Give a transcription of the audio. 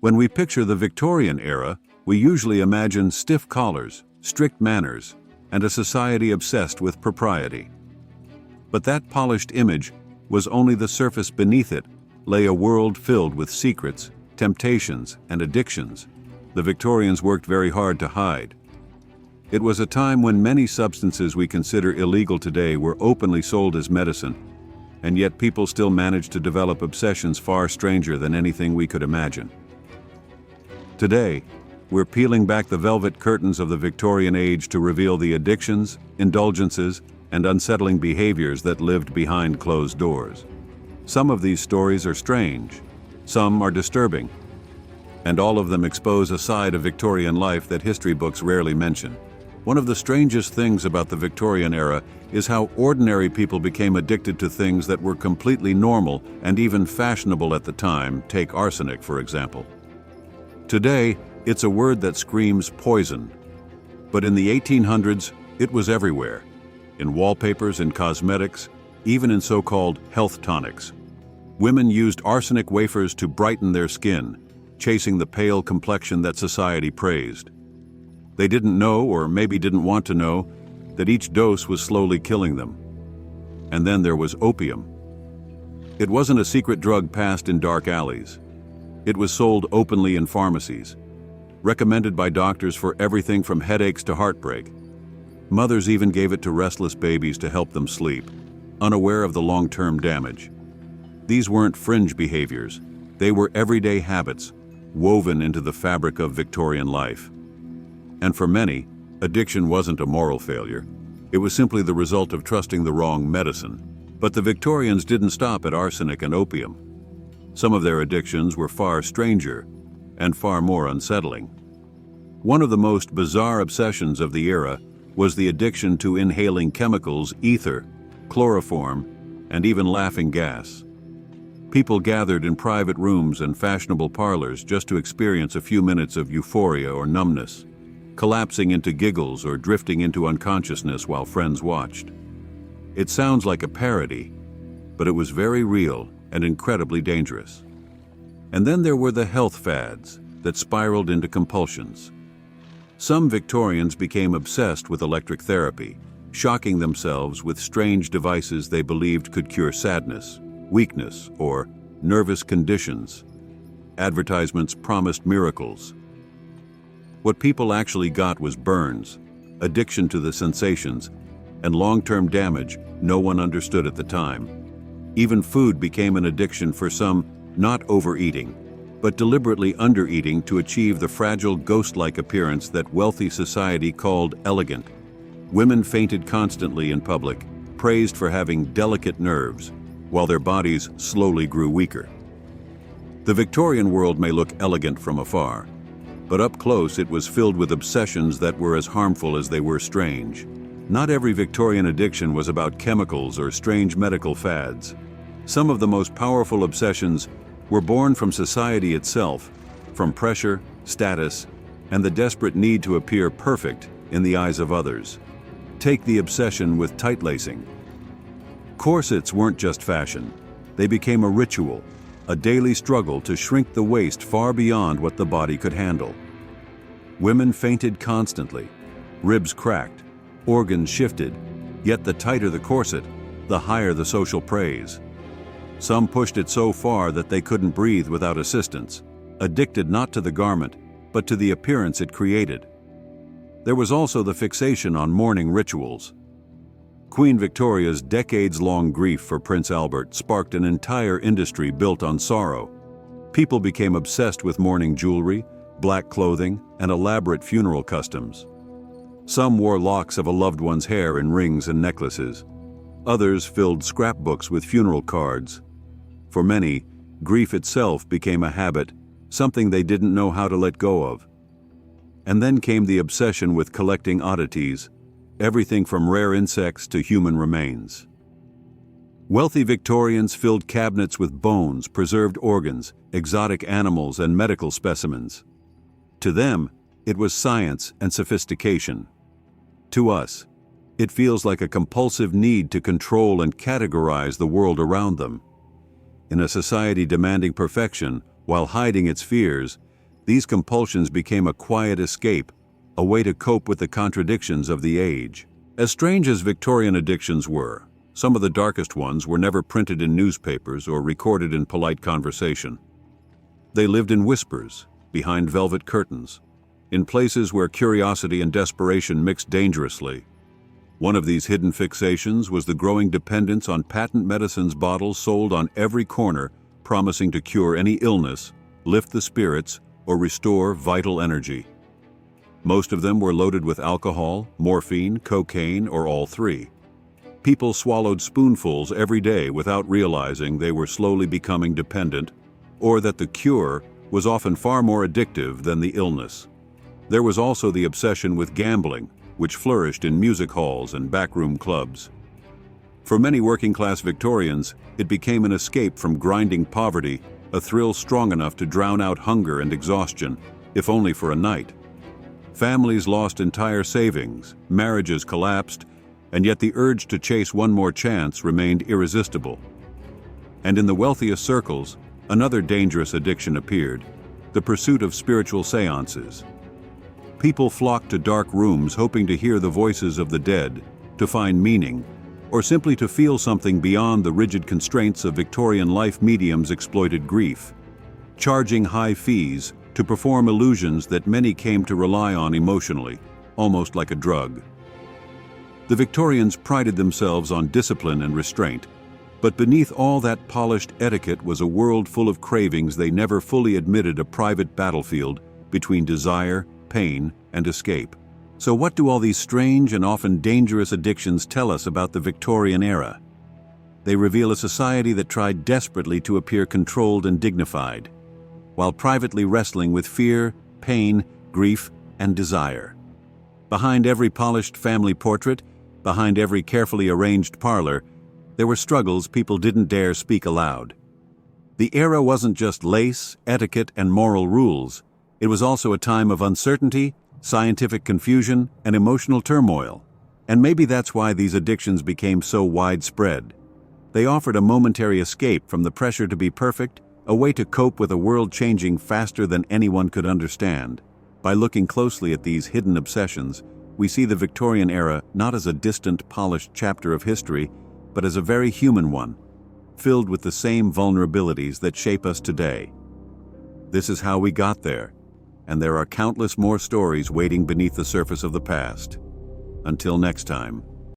When we picture the Victorian era, we usually imagine stiff collars, strict manners, and a society obsessed with propriety. But that polished image was only the surface. Beneath it lay a world filled with secrets, temptations, and addictions the Victorians worked very hard to hide. It was a time when many substances we consider illegal today were openly sold as medicine, and yet people still managed to develop obsessions far stranger than anything we could imagine. Today, we're peeling back the velvet curtains of the Victorian age to reveal the addictions, indulgences, and unsettling behaviors that lived behind closed doors. Some of these stories are strange, some are disturbing, and all of them expose a side of Victorian life that history books rarely mention. One of the strangest things about the Victorian era is how ordinary people became addicted to things that were completely normal and even fashionable at the time. Take arsenic, for example. Today, it's a word that screams poison. But in the 1800s, it was everywhere. In wallpapers, in cosmetics, even in so-called health tonics. Women used arsenic wafers to brighten their skin, chasing the pale complexion that society praised. They didn't know, or maybe didn't want to know, that each dose was slowly killing them. And then there was opium. It wasn't a secret drug passed in dark alleys. It was sold openly in pharmacies, recommended by doctors for everything from headaches to heartbreak. Mothers even gave it to restless babies to help them sleep, unaware of the long-term damage. These weren't fringe behaviors. They were everyday habits, woven into the fabric of Victorian life. And for many, addiction wasn't a moral failure. It was simply the result of trusting the wrong medicine. But the Victorians didn't stop at arsenic and opium. Some of their addictions were far stranger and far more unsettling. One of the most bizarre obsessions of the era was the addiction to inhaling chemicals, ether, chloroform, and even laughing gas. People gathered in private rooms and fashionable parlors just to experience a few minutes of euphoria or numbness, collapsing into giggles or drifting into unconsciousness while friends watched. It sounds like a parody, but it was very real and incredibly dangerous. And then there were the health fads that spiraled into compulsions. Some Victorians became obsessed with electric therapy, shocking themselves with strange devices they believed could cure sadness, weakness, or nervous conditions. Advertisements promised miracles. What people actually got was burns, addiction to the sensations, and long-term damage no one understood at the time. Even food became an addiction for some, not overeating, but deliberately undereating to achieve the fragile ghost-like appearance that wealthy society called elegant. Women fainted constantly in public, praised for having delicate nerves, while their bodies slowly grew weaker. The Victorian world may look elegant from afar, but up close it was filled with obsessions that were as harmful as they were strange. Not every Victorian addiction was about chemicals or strange medical fads. Some of the most powerful obsessions were born from society itself, from pressure, status, and the desperate need to appear perfect in the eyes of others. Take the obsession with tight-lacing. Corsets weren't just fashion. They became a ritual, a daily struggle to shrink the waist far beyond what the body could handle. Women fainted constantly, ribs cracked, organs shifted, yet the tighter the corset, the higher the social praise. Some pushed it so far that they couldn't breathe without assistance, addicted not to the garment, but to the appearance it created. There was also the fixation on mourning rituals. Queen Victoria's decades-long grief for Prince Albert sparked an entire industry built on sorrow. People became obsessed with mourning jewelry, black clothing, and elaborate funeral customs. Some wore locks of a loved one's hair in rings and necklaces. Others filled scrapbooks with funeral cards. For many, grief itself became a habit, something they didn't know how to let go of. And then came the obsession with collecting oddities, everything from rare insects to human remains. Wealthy Victorians filled cabinets with bones, preserved organs, exotic animals, and medical specimens. To them, it was science and sophistication. To us, it feels like a compulsive need to control and categorize the world around them. In a society demanding perfection while hiding its fears, These compulsions became a quiet escape, a way to cope with the contradictions of the age. As strange as Victorian addictions were, some of the darkest ones were never printed in newspapers or recorded in polite conversation. They lived in whispers, behind velvet curtains, in places where curiosity and desperation mixed dangerously. One of these hidden fixations was the growing dependence on patent medicines bottles sold on every corner, promising to cure any illness, lift the spirits, or restore vital energy. Most of them were loaded with alcohol, morphine, cocaine, or all three. People swallowed spoonfuls every day without realizing they were slowly becoming dependent, or that the cure was often far more addictive than the illness. There was also the obsession with gambling, which flourished in music halls and backroom clubs. For many working-class Victorians, it became an escape from grinding poverty, a thrill strong enough to drown out hunger and exhaustion, if only for a night. Families lost entire savings, marriages collapsed, and yet the urge to chase one more chance remained irresistible. And in the wealthiest circles, another dangerous addiction appeared, the pursuit of spiritual séances. People flocked to dark rooms hoping to hear the voices of the dead, to find meaning, or simply to feel something beyond the rigid constraints of Victorian life. Mediums exploited grief, charging high fees to perform illusions that many came to rely on emotionally, almost like a drug. The Victorians prided themselves on discipline and restraint, but beneath all that polished etiquette was a world full of cravings they never fully admitted, a private battlefield between desire, pain, and escape. So what do all these strange and often dangerous addictions tell us about the Victorian era? They reveal a society that tried desperately to appear controlled and dignified, while privately wrestling with fear, pain, grief, and desire. Behind every polished family portrait, behind every carefully arranged parlor, there were struggles people didn't dare speak aloud. The era wasn't just lace, etiquette, and moral rules. It was also a time of uncertainty, scientific confusion, and emotional turmoil. And maybe that's why these addictions became so widespread. They offered a momentary escape from the pressure to be perfect, a way to cope with a world changing faster than anyone could understand. By looking closely at these hidden obsessions, we see the Victorian era not as a distant, polished chapter of history, but as a very human one, filled with the same vulnerabilities that shape us today. This is how we got there, and there are countless more stories waiting beneath the surface of the past. Until next time.